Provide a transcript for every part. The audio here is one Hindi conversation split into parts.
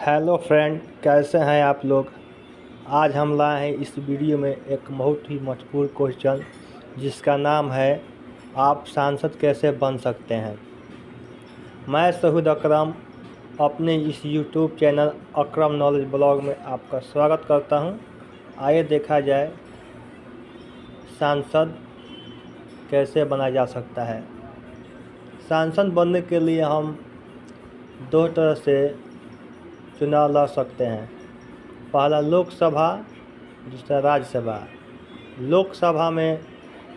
हेलो फ्रेंड, कैसे हैं आप लोग। आज हम लाए हैं इस वीडियो में एक बहुत ही महत्वपूर्ण क्वेश्चन जिसका नाम है आप सांसद कैसे बन सकते हैं। मैं शहीद अकरम अपने इस यूट्यूब चैनल अकरम नॉलेज ब्लॉग में आपका स्वागत करता हूं। आइए देखा जाए सांसद कैसे बना जा सकता है। सांसद बनने के लिए हम दो तरह से चुनाव लड़ सकते हैं। पहला लोकसभा, दूसरा राज्यसभा। लोकसभा में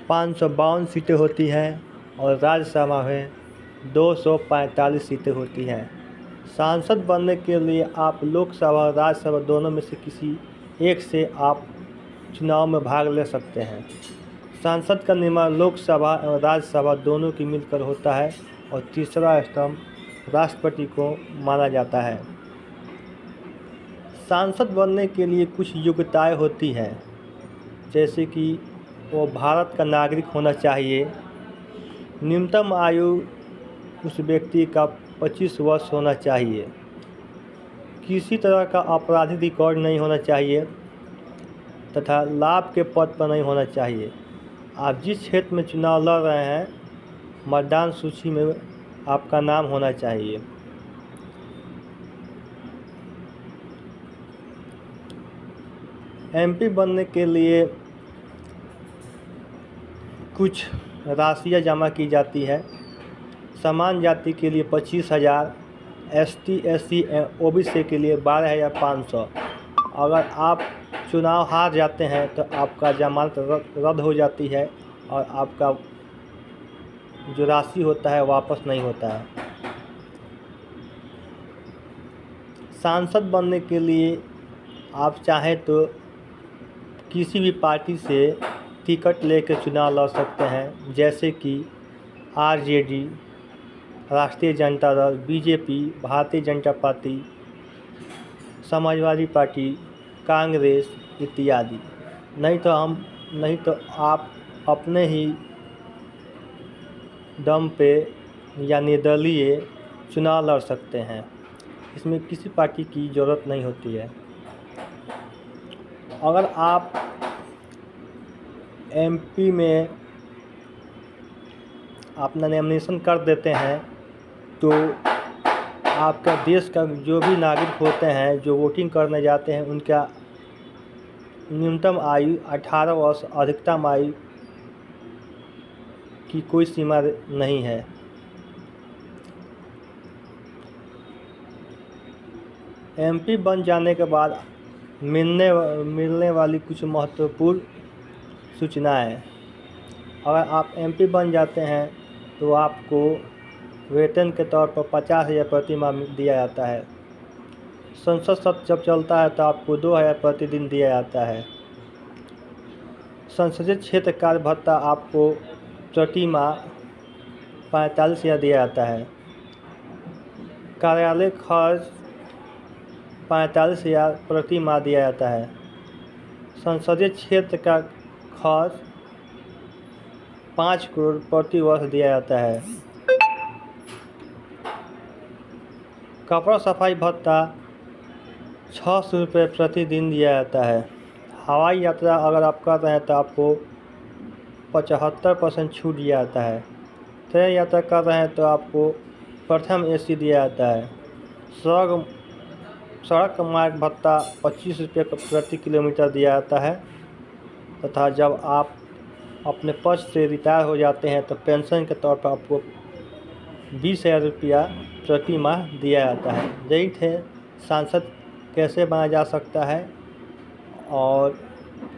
552 सीटें होती हैं और राज्यसभा में 245 सीटें होती हैं। सांसद बनने के लिए आप लोकसभा और राज्यसभा दोनों में से किसी एक से आप चुनाव में भाग ले सकते हैं। सांसद का निर्माण लोकसभा और राज्यसभा दोनों की मिलकर होता है और तीसरा स्तंभ राष्ट्रपति को माना जाता है। सांसद बनने के लिए कुछ योग्यताएं होती हैं, जैसे कि वो भारत का नागरिक होना चाहिए, न्यूनतम आयु उस व्यक्ति का 25 वर्ष होना चाहिए, किसी तरह का आपराधिक रिकॉर्ड नहीं होना चाहिए तथा लाभ के पद पर नहीं होना चाहिए। आप जिस क्षेत्र में चुनाव लड़ रहे हैं मतदान सूची में आपका नाम होना चाहिए। एमपी बनने के लिए कुछ राशियाँ जमा की जाती है। समान जाति के लिए 25,000, ST SC OBC के लिए 12,500। अगर आप चुनाव हार जाते हैं तो आपका जमानत रद्द हो जाती है और आपका जो राशि होता है वापस नहीं होता है। सांसद बनने के लिए आप चाहें तो किसी भी पार्टी से टिकट लेकर चुनाव लड़ सकते हैं, जैसे कि RJD, राष्ट्रीय Janata Dal, BJP, Bharatiya Janata party, Samajwadi party, Congress इत्यादि। नहीं तो आप अपने ही दम पे या निर्दलीय चुनाव लड़ सकते हैं। इसमें किसी पार्टी की ज़रूरत नहीं होती है। अगर आप MP में अपना नॉमिनेशन कर देते हैं तो आपका देश का जो भी नागरिक होते हैं जो वोटिंग करने जाते हैं उनका न्यूनतम आयु 18 वर्ष, अधिकतम आयु की कोई सीमा नहीं है। MP बन जाने के बाद मिलने वाली कुछ महत्वपूर्ण सूचनाएं। अगर आप MP बन जाते हैं तो आपको वेतन के तौर पर 50,000 प्रति माह दिया जाता है। संसद सत्र जब चलता है तो आपको 2,000 प्रतिदिन दिया जाता है। संसदीय क्षेत्र कार्य भत्ता आपको प्रति माह 45,000 दिया जाता है। कार्यालय खर्च 45,000 प्रति माह दिया जाता है। संसदीय क्षेत्र का खर्च 5 करोड़ प्रति वर्ष दिया जाता है। कपड़ा सफाई भत्ता 600 रुपये प्रतिदिन दिया जाता है। हवाई यात्रा अगर आप कर रहे हैं तो आपको 75% छूट दिया जाता है। ट्रेन यात्रा कर रहे हैं तो आपको प्रथम AC दिया जाता है। सड़क मार्ग भत्ता 25 रुपये प्रति किलोमीटर दिया जाता है तथा जब आप अपने पद से रिटायर हो जाते हैं तो पेंशन के तौर पर आपको 20,000 रुपया प्रति माह दिया जाता है। यही थे सांसद कैसे बना जा सकता है और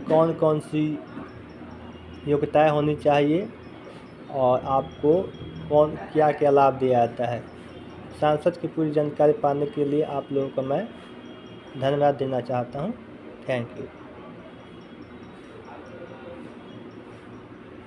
कौन कौन सी योग्यताएं होनी चाहिए और आपको क्या क्या लाभ दिया जाता है। सांसद की पूरी जानकारी पाने के लिए आप लोगों को मैं धन्यवाद देना चाहता हूँ। Thank you.